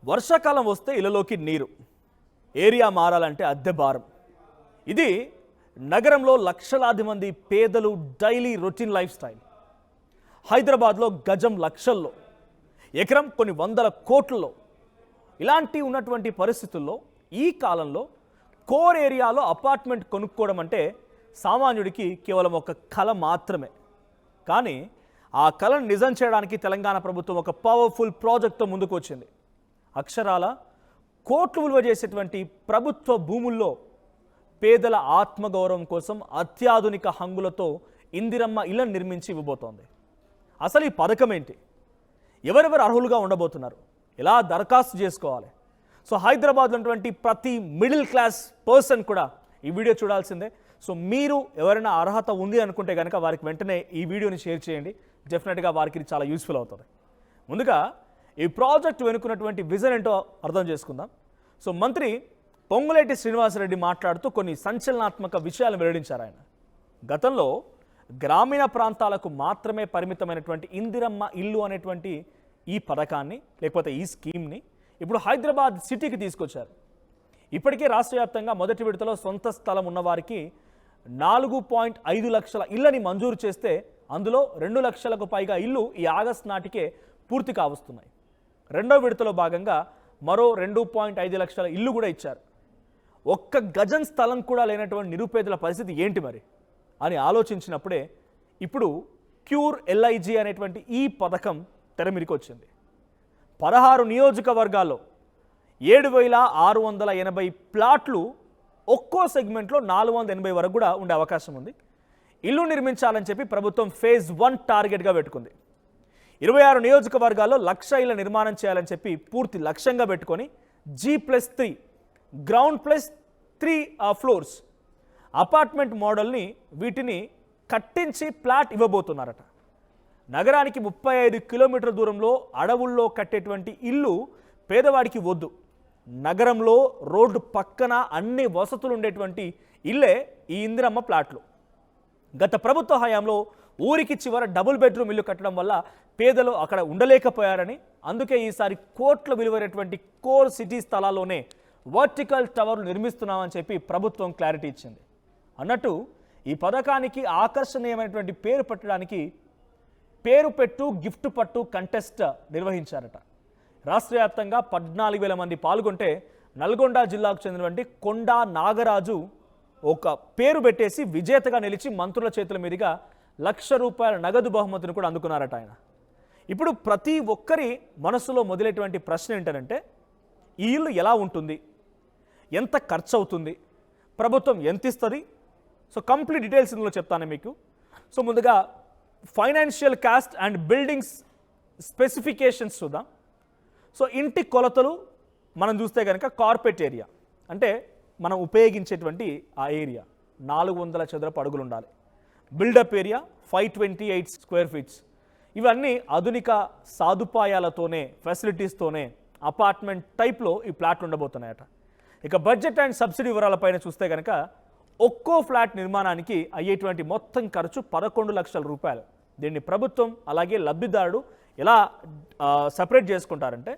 వర్షాకాలం వస్తే ఇళ్లలోకి నీరు, ఏరియా మారాలంటే అద్దె భారం. ఇది నగరంలో లక్షలాది మంది పేదలు డైలీ రొటీన్ లైఫ్ స్టైల్. హైదరాబాద్లో గజం లక్షల్లో, ఎకరం కొన్ని వందల కోట్లలో. ఇలాంటి ఉన్నటువంటి పరిస్థితుల్లో ఈ కాలంలో కోర్ ఏరియాలో అపార్ట్మెంట్ కొనుక్కోవడం అంటే సామాన్యుడికి కేవలం ఒక కళ మాత్రమే. కానీ ఆ కళను నిజం చేయడానికి తెలంగాణ ప్రభుత్వం ఒక పవర్ఫుల్ ప్రాజెక్ట్తో ముందుకు వచ్చింది. అక్షరాల కోట్లు విలువ చేసేటువంటి ప్రభుత్వ భూముల్లో పేదల ఆత్మగౌరవం కోసం అత్యాధునిక హంగులతో ఇందిరమ్మ ఇళ్లను నిర్మించి ఇవ్వబోతోంది. అసలు ఈ పథకం ఏంటి? ఎవరెవరు అర్హులుగా ఉండబోతున్నారు? ఎలా దరఖాస్తు చేసుకోవాలి? సో హైదరాబాద్లో ఉన్నటువంటి ప్రతి మిడిల్ క్లాస్ పర్సన్ కూడా ఈ వీడియో చూడాల్సిందే. సో మీరు ఎవరైనా అర్హత ఉంది అనుకుంటే కనుక వారికి వెంటనే ఈ వీడియోని షేర్ చేయండి. డెఫినెట్గా వారికి ఇది చాలా యూస్ఫుల్ అవుతుంది. ముందుగా ఈ ప్రాజెక్ట్ వెనుకున్నటువంటి విజన్ ఏంటో అర్థం చేసుకుందాం. సో మంత్రి పొంగులేటి శ్రీనివాసరెడ్డి మాట్లాడుతూ కొన్ని సంచలనాత్మక విషయాలు వెల్లడించారు. ఆయన గతంలో గ్రామీణ ప్రాంతాలకు మాత్రమే పరిమితమైనటువంటి ఇందిరమ్మ ఇల్లు అనేటువంటి ఈ పథకాన్ని, లేకపోతే ఈ స్కీమ్ని ఇప్పుడు హైదరాబాద్ సిటీకి తీసుకొచ్చారు. ఇప్పటికే రాష్ట్ర వ్యాప్తంగా మొదటి విడతలో సొంత స్థలం ఉన్నవారికి 4.5 లక్షల ఇళ్లని మంజూరు చేస్తే అందులో 2 లక్షలకు పైగా ఇల్లు ఈ ఆగస్టు నాటికే పూర్తి కావస్తున్నాయి. రెండో విడతలో భాగంగా మరో 2.5 లక్షల ఇల్లు కూడా ఇచ్చారు. ఒక్క గజం స్థలం కూడా లేనటువంటి నిరుపేదల పరిస్థితి ఏంటి మరి అని ఆలోచించినప్పుడే ఇప్పుడు క్యూర్ LIG అనేటువంటి ఈ పథకం తెరమిరికి వచ్చింది. 16 నియోజకవర్గాల్లో 7,680 ప్లాట్లు, ఒక్కో సెగ్మెంట్లో 480 వరకు కూడా ఉండే అవకాశం ఉంది. ఇల్లు నిర్మించాలని చెప్పి ప్రభుత్వం ఫేజ్ 1 టార్గెట్గా పెట్టుకుంది. 26 నియోజకవర్గాల్లో 1,00,000 ఇళ్ల నిర్మాణం చేయాలని చెప్పి పూర్తి లక్ష్యంగా పెట్టుకొని G+3 గ్రౌండ్ +3 ఫ్లోర్స్ అపార్ట్మెంట్ మోడల్ని వీటిని కట్టించి ప్లాట్ ఇవ్వబోతున్నారట. నగరానికి 35 కిలోమీటర్ల దూరంలో అడవుల్లో కట్టేటువంటి ఇల్లు పేదవాడికి వద్దు. నగరంలో రోడ్డు పక్కన అన్ని వసతులు ఉండేటువంటి ఇల్లే ఈ ఇందిరమ్మ ప్లాట్లు. గత ప్రభుత్వ హయాంలో ఊరికి చివర డబుల్ బెడ్రూమ్ ఇల్లు కట్టడం వల్ల పేదలు అక్కడ ఉండలేకపోయారని, అందుకే ఈసారి కోట్ల విలువైనటువంటి కోర్ సిటీ స్థలాల్లోనే వర్టికల్ టవర్లు నిర్మిస్తున్నామని చెప్పి ప్రభుత్వం క్లారిటీ ఇచ్చింది. అన్నట్టు ఈ పథకానికి ఆకర్షణీయమైనటువంటి పేరు పెట్టడానికి పేరు పెట్టు గిఫ్ట్ పట్టు కంటెస్ట్ నిర్వహించారట. రాష్ట్ర వ్యాప్తంగా 14,000 మంది పాల్గొంటే నల్గొండ జిల్లాకు చెందినటువంటి కొండా నాగరాజు ఒక పేరు పెట్టేసి విజేతగా నిలిచి మంత్రుల చేతుల మీదుగా ₹1,00,000 నగదు బహుమతిని కూడా అందుకున్నారట ఆయన. ఇప్పుడు ప్రతి ఒక్కరి మనసులో మొదలైనటువంటి ప్రశ్న ఏంటంటే ఈ ఇల్లు ఎలా ఉంటుంది, ఎంత ఖర్చు అవుతుంది, ప్రభుత్వం ఎంత ఇస్తుంది? సో కంప్లీట్ డీటెయిల్స్ ఇందులో చెప్తాను మీకు. సో ముందుగా financial cost and buildings specifications చూద్దాం. సో ఇంటి కొలతలు మనం చూస్తే కనుక కార్పెట్ ఏరియా అంటే మనం ఉపయోగించేటువంటి ఆ ఏరియా 400 చదరపు అడుగులు ఉండాలి. Built up area 528 square feets. ఇవన్నీ ఆధునిక సదుపాయాలతోనే, ఫెసిలిటీస్తోనే అపార్ట్మెంట్ టైప్లో ఈ ప్లాట్లు ఉండబోతున్నాయట. ఇక బడ్జెట్ అండ్ సబ్సిడీ వివరాలపైన చూస్తే కనుక ఒక్కో ఫ్లాట్ నిర్మాణానికి అయ్యేటువంటి మొత్తం ఖర్చు ₹11 లక్షలు. దీన్ని ప్రభుత్వం అలాగే లబ్ధిదారుడు ఎలా సపరేట్ చేసుకుంటారంటే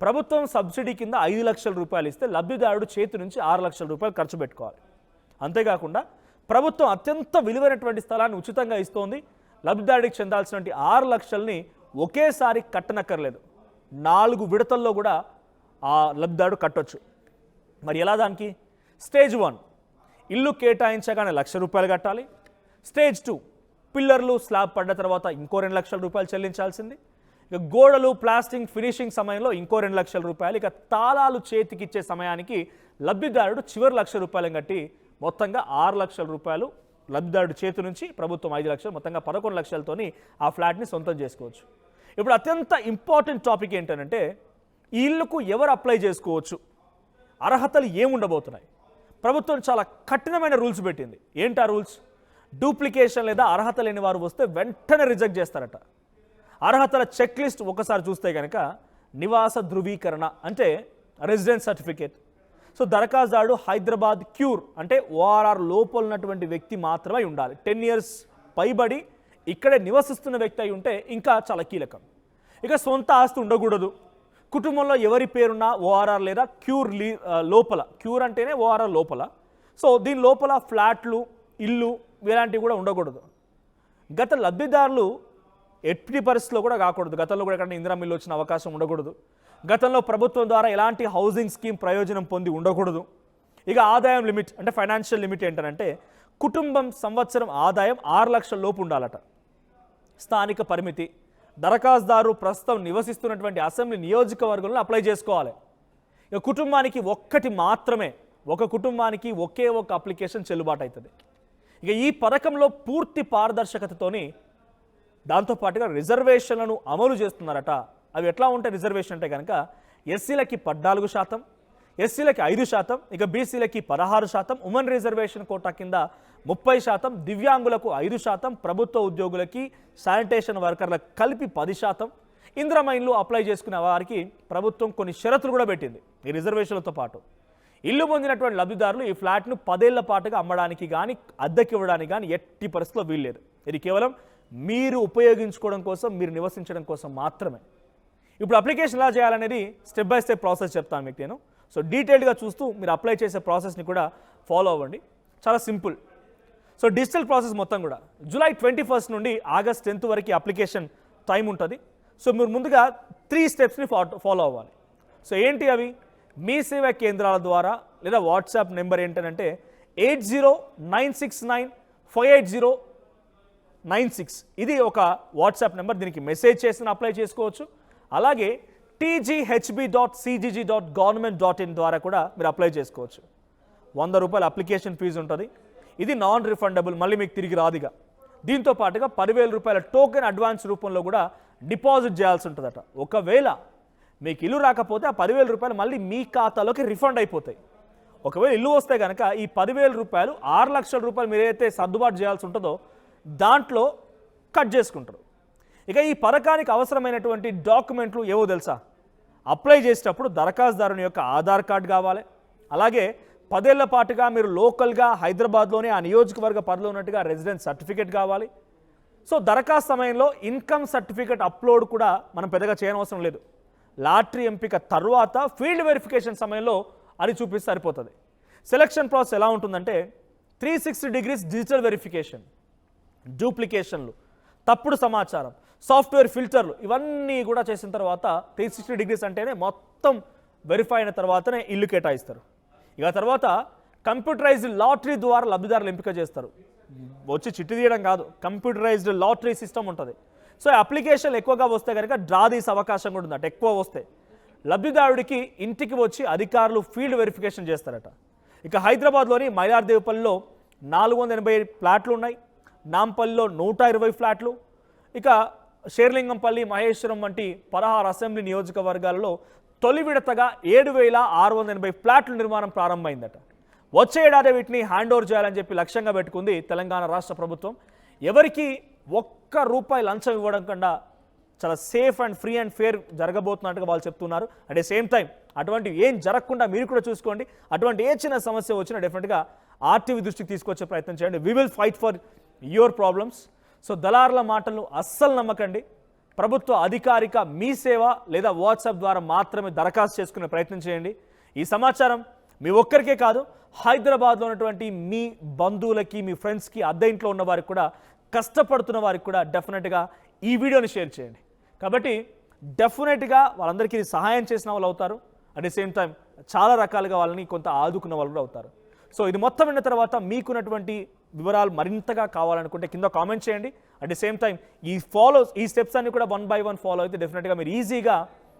ప్రభుత్వం సబ్సిడీ కింద ₹5 లక్షలు ఇస్తే లబ్ధిదారుడు చేతి నుంచి ₹6 లక్షల ఖర్చు పెట్టుకోవాలి. అంతేకాకుండా ప్రభుత్వం అత్యంత విలువైనటువంటి స్థలాన్ని ఉచితంగా ఇస్తోంది. లబ్ధిదారుడికి చెందాల్సినటువంటి ₹6 లక్షల్ని ఒకేసారి కట్టనక్కర్లేదు. 4 విడతల్లో కూడా ఆ లబ్ధిదారుడు కట్టొచ్చు. మరి ఎలా దానికి? స్టేజ్ 1 ఇల్లు కేటాయించగానే ₹1,00,000 కట్టాలి. స్టేజ్ 2 పిల్లర్లు స్లాబ్ పడ్డ తర్వాత ఇంకో ₹2 లక్షల చెల్లించాల్సింది. ఇక గోడలు ప్లాస్టింగ్ ఫినిషింగ్ సమయంలో ఇంకో ₹2 లక్షలు. ఇక తాళాలు చేతికిచ్చే సమయానికి లబ్ధిదారుడు చివరి ₹1,00,000 కట్టి మొత్తంగా ₹6 లక్షల లబ్ధిదారుడు చేతి నుంచి ప్రభుత్వం ₹5 లక్షలు, మొత్తంగా 11 లక్షలతోని ఆ ఫ్లాట్ని సొంతం చేసుకోవచ్చు. ఇప్పుడు అత్యంత ఇంపార్టెంట్ టాపిక్ ఏంటంటే ఈ ఇల్లుకు ఎవరు అప్లై చేసుకోవచ్చు, అర్హతలు ఏముండబోతున్నాయి? ప్రభుత్వం చాలా కఠినమైన రూల్స్ పెట్టింది. ఏంటి ఆ రూల్స్? డూప్లికేషన్ లేదా అర్హత లేని వారు వస్తే వెంటనే రిజెక్ట్ చేస్తారట. అర్హతల చెక్ లిస్ట్ ఒకసారి చూస్తే కనుక నివాస ధృవీకరణ అంటే రెసిడెన్స్ సర్టిఫికేట్. సో దరఖాస్తుదారుడు హైదరాబాద్ క్యూర్ అంటే ORR లోపల ఉన్నటువంటి వ్యక్తి మాత్రమే ఉండాలి. 10 years పైబడి ఇక్కడే నివసిస్తున్న వ్యక్తి అయి ఉంటే ఇంకా చాలా కీలకం. ఇక సొంత ఆస్తి ఉండకూడదు. కుటుంబంలో ఎవరి పేరున్నా ఓఆర్ఆర్ లేదా లోపల, క్యూర్ అంటేనే ఓఆర్ఆర్ లోపల. సో దీని లోపల ఫ్లాట్లు, ఇల్లు ఇలాంటివి కూడా ఉండకూడదు. గత లబ్ధిదారులు ఎట్టి పరిస్థితుల్లో కూడా కాకూడదు. గతంలో కూడా ఎక్కడ ఇందిరా మిల్లు వచ్చిన అవకాశం ఉండకూడదు. గతంలో ప్రభుత్వం ద్వారా ఎలాంటి హౌసింగ్ స్కీమ్ ప్రయోజనం పొంది ఉండకూడదు. ఇక ఆదాయం లిమిట్ అంటే ఫైనాన్షియల్ లిమిట్ ఏంటంటే కుటుంబం సంవత్సరం ఆదాయం 6 లక్షల లోపు ఉండాలట. స్థానిక పరిమితి దరఖాస్తుదారు ప్రస్తుతం నివసిస్తున్నటువంటి అసెంబ్లీ నియోజకవర్గంలో అప్లై చేసుకోవాలి. ఇక కుటుంబానికి ఒక కుటుంబానికి ఒకే ఒక అప్లికేషన్ చెల్లుబాటు అవుతుంది. ఇక ఈ పథకంలో పూర్తి పారదర్శకతతోని దాంతోపాటుగా రిజర్వేషన్లను అమలు చేస్తున్నారట. అవి ఎట్లా ఉంటాయి రిజర్వేషన్ అంటే కనుక ఎస్సీలకి 14%, ఎస్సీలకి 5%, ఇక బీసీలకి 16%, ఉమెన్ రిజర్వేషన్ కోటా కింద 30%, దివ్యాంగులకు 5%, ప్రభుత్వ ఉద్యోగులకి శానిటేషన్ వర్కర్లకు కలిపి 10%. ఇందిరమ్మ ఇల్లు అప్లై చేసుకునే వారికి ప్రభుత్వం కొన్ని షరతులు కూడా పెట్టింది. ఈ రిజర్వేషన్లతో పాటు ఇల్లు పొందినటువంటి లబ్ధిదారులు ఈ ఫ్లాట్ను 10 ఏళ్ల పాటుగా అమ్మడానికి కానీ అద్దెకి ఇవ్వడానికి కానీ ఎట్టి పరిస్థితుల్లో వీల్లేదు. ఇది కేవలం మీరు ఉపయోగించుకోవడం కోసం, మీరు నివసించడం కోసం మాత్రమే. ఇప్పుడు అప్లికేషన్ ఎలా చేయాలనేది స్టెప్ బై స్టెప్ ప్రాసెస్ చెప్తాను మీకు నేను. సో డీటెయిల్డ్గా చూస్తూ మీరు అప్లై చేసే ప్రాసెస్ని కూడా ఫాలో అవ్వండి. చాలా సింపుల్. సో డిజిటల్ ప్రాసెస్ మొత్తం కూడా జూలై 21 నుండి ఆగస్ట్ 10 వరకు అప్లికేషన్ టైం ఉంటుంది. సో మీరు ముందుగా 3 స్టెప్స్ని ఫాలో అవ్వాలి. సో ఏంటి అవి? మీ సేవా కేంద్రాల ద్వారా లేదా వాట్సాప్ నెంబర్ ఏంటంటే 8096958096. ఇది ఒక వాట్సాప్ నెంబర్. దీనికి మెసేజ్ చేసి అప్లై చేసుకోవచ్చు. అలాగే tghb.cgg.government.in ద్వారా కూడా మీరు అప్లై చేసుకోవచ్చు. 100 రూపాయల అప్లికేషన్ ఫీజు ఉంటుంది. ఇది నాన్ రిఫండబుల్, మళ్ళీ మీకు తిరిగి రాదుగా. దీంతో పాటుగా 10,000 రూపాయల టోకెన్ అడ్వాన్స్ రూపంలో కూడా డిపాజిట్ చేయాల్సి ఉంటుందట. ఒకవేళ మీకు ఇల్లు రాకపోతే ఆ 10,000 రూపాయలు మళ్ళీ మీ ఖాతాలోకి రిఫండ్ అయిపోతాయి. ఒకవేళ ఇల్లు వస్తే కనుక ఈ 10,000 రూపాయలు 6 లక్షల రూపాయలు మీరైతే సర్దుబాటు చేయాల్సి ఉంటుందో దాంట్లో కట్ చేసుకుంటారు. ఇక ఈ పథకానికి అవసరమైనటువంటి డాక్యుమెంట్లు ఏవో తెలుసా? అప్లై చేసేటప్పుడు దరఖాస్తుదారుని యొక్క ఆధార్ కార్డు కావాలి. అలాగే 10 ఏళ్ల పాటుగా మీరు లోకల్గా హైదరాబాద్లోనే ఆ నియోజకవర్గ పరిధిలో ఉన్నట్టుగా రెసిడెన్స్ సర్టిఫికేట్ కావాలి. సో దరఖాస్తు సమయంలో ఇన్కమ్ సర్టిఫికేట్ అప్లోడ్ కూడా మనం పెద్దగా చేయనవసరం లేదు. లాటరీ ఎంపిక తర్వాత ఫీల్డ్ వెరిఫికేషన్ సమయంలో అది చూపిస్తే సరిపోతుంది. సెలక్షన్ ప్రాసెస్ ఎలా ఉంటుందంటే 360 డిగ్రీస్ డిజిటల్ వెరిఫికేషన్, డూప్లికేషన్లు, తప్పుడు సమాచారం, సాఫ్ట్వేర్ ఫిల్టర్లు ఇవన్నీ కూడా చేసిన తర్వాత 360 డిగ్రీస్ అంటేనే మొత్తం వెరిఫై అయిన తర్వాతనే ఇల్లు కేటాయిస్తారు. ఇక తర్వాత కంప్యూటరైజ్డ్ లాటరీ ద్వారా లబ్ధిదారులు ఎంపిక చేస్తారు. వచ్చి చిట్టి తీయడం కాదు, కంప్యూటరైజ్డ్ లాటరీ సిస్టమ్ ఉంటుంది. సో అప్లికేషన్లు ఎక్కువగా వస్తే కనుక డ్రా తీసే అవకాశం కూడా ఉందట. ఎక్కువ వస్తే లబ్ధిదారుడికి ఇంటికి వచ్చి అధికారులు ఫీల్డ్ వెరిఫికేషన్ చేస్తారట. ఇక హైదరాబాద్లోని మైలార్దేవిపల్లిలో 480 ఫ్లాట్లు ఉన్నాయి. నాంపల్లిలో 120 ఫ్లాట్లు. ఇక షేర్లింగంపల్లి, మహేశ్వరం వంటి 16 అసెంబ్లీ నియోజకవర్గాలలో తొలి విడతగా 7,680 ఫ్లాట్ల నిర్మాణం ప్రారంభమైందట. వచ్చే ఏడాది వీటిని హ్యాండ్ ఓవర్ చేయాలని చెప్పి లక్ష్యంగా పెట్టుకుంది తెలంగాణ రాష్ట్ర ప్రభుత్వం. ఎవరికి ₹1 లంచం ఇవ్వడం కన్నా చాలా safe and free and fair జరగబోతున్నట్టుగా వాళ్ళు చెప్తున్నారు. అట్ ద సేమ్ టైం అటువంటి ఏం జరగకుండా మీరు కూడా చూసుకోండి. అటువంటి ఏ చిన్న సమస్య వచ్చినా డెఫినెట్గా ఆర్టీవీ దృష్టికి తీసుకొచ్చే ప్రయత్నం చేయండి. We will fight for your problems. So దళారుల మాటలను అస్సలు నమ్మకండి. ప్రభుత్వ అధికారిక మీ సేవ లేదా వాట్సాప్ ద్వారా మాత్రమే దరఖాస్తు చేసుకునే ప్రయత్నం చేయండి. ఈ సమాచారం మీ ఒక్కరికే కాదు, హైదరాబాద్లో ఉన్నటువంటి మీ బంధువులకి, మీ ఫ్రెండ్స్కి, అద్దె ఇంట్లో ఉన్న వారికి కూడా, కష్టపడుతున్న వారికి కూడా డెఫినెట్గా ఈ వీడియోని షేర్ చేయండి. కాబట్టి డెఫినెట్గా వాళ్ళందరికీ సహాయం చేసిన వాళ్ళు అవుతారు. అట్ ది సేమ్ టైం చాలా రకాలుగా వాళ్ళని కొంత ఆదుకున్న వాళ్ళు కూడా అవుతారు. సో ఇది మొత్తం విన్న తర్వాత మీకున్నటువంటి వివరాలు మరింతగా కావాలనుకుంటే కింద కామెంట్ చేయండి. అట్ ది సేమ్ టైం ఈ స్టెప్స్ అన్ని కూడా 1 by 1 ఫాలో అయితే డెఫినెట్గా మీరు ఈజీగా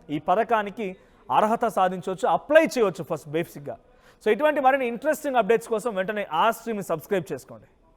ఈ పథకానికి అర్హత సాధించవచ్చు, అప్లై చేయవచ్చు ఫస్ట్ బేసిక్గా. సో ఇటువంటి మరిన్ని ఇంట్రెస్టింగ్ అప్డేట్స్ కోసం వెంటనే ఆ స్ట్రీమ్ని సబ్స్క్రైబ్ చేసుకోండి.